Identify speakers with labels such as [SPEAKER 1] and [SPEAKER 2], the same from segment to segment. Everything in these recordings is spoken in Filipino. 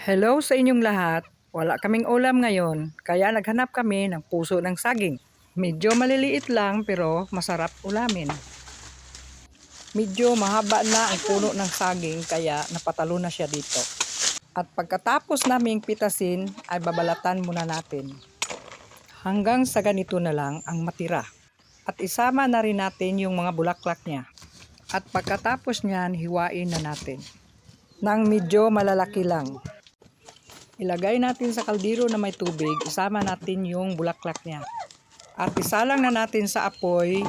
[SPEAKER 1] Hello sa inyong lahat. Wala kaming ulam ngayon, kaya naghanap kami ng puso ng saging. Medyo maliliit lang pero masarap ulamin. Medyo mahaba na ang puno ng saging kaya napatalo na siya dito. At pagkatapos naming pitasin ay babalatan muna natin. Hanggang sa ganito na lang ang matira. At isama na rin natin yung mga bulaklak niya. At pagkatapos niyan, hiwain na natin. Nang medyo malalaki lang. Ilagay natin sa kaldero na may tubig, isama natin yung bulaklak niya. At isalang na natin sa apoy,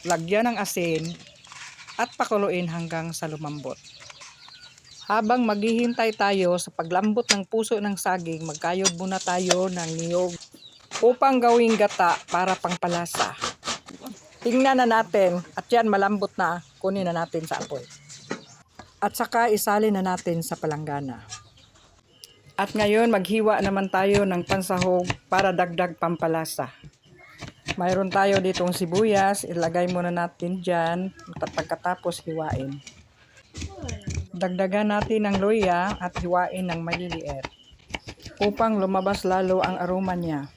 [SPEAKER 1] lagyan ng asin, at pakuluin hanggang sa lumambot. Habang maghihintay tayo sa paglambot ng puso ng saging, magkayod muna tayo ng niyog upang gawing gata para pangpalasa. Tingnan na natin at yan malambot na, kunin na natin sa apoy. At saka isalin na natin sa palanggana. At ngayon maghiwa naman tayo ng pansahog para dagdag pampalasa. Mayroon tayo ditong sibuyas, ilagay muna natin dyan at pagkatapos hiwain. Dagdagan natin ng luya at hiwain ng maliliit upang lumabas lalo ang aroma niya.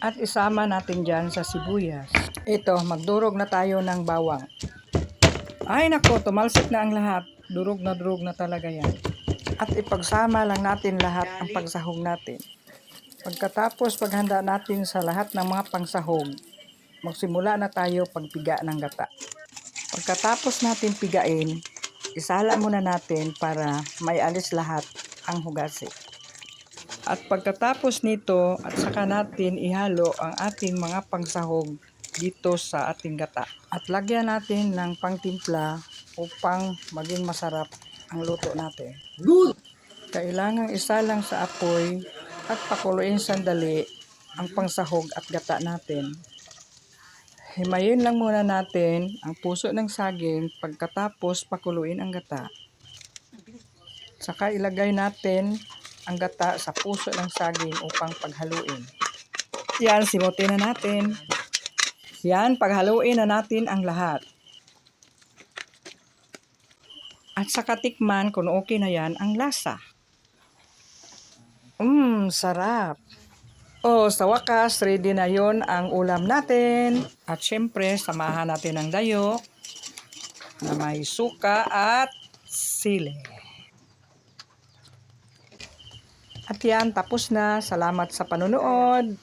[SPEAKER 1] At isama natin dyan sa sibuyas. Ito, magdurog na tayo ng bawang. Ay nako, tumalsik na ang lahat. Durog na talaga yan. At ipagsama lang natin lahat ang pagsahog natin. Pagkatapos paghanda natin sa lahat ng mga pangsahog, magsimula na tayo pagpiga ng gata. Pagkatapos natin pigain, isala muna natin para may alis lahat ang hugasi. At pagkatapos nito, at saka natin ihalo ang ating mga pangsahog dito sa ating gata. At lagyan natin ng pangtimpla upang maging masarap ang luto natin. Kailangang isalang sa apoy at pakuluin sandali ang pangsahog at gata natin. Himayin lang muna natin ang puso ng saging pagkatapos pakuluin ang gata. Saka ilagay natin ang gata sa puso ng saging upang paghaluin. Yan, simutin na natin. Yan, paghaluin na natin ang lahat. At saka tikman kung okay na yan ang lasa. Sarap. Sa wakas, ready na yon ang ulam natin. At syempre, samahan natin ng dayo na may suka at sili. At yan, tapos na. Salamat sa panonood.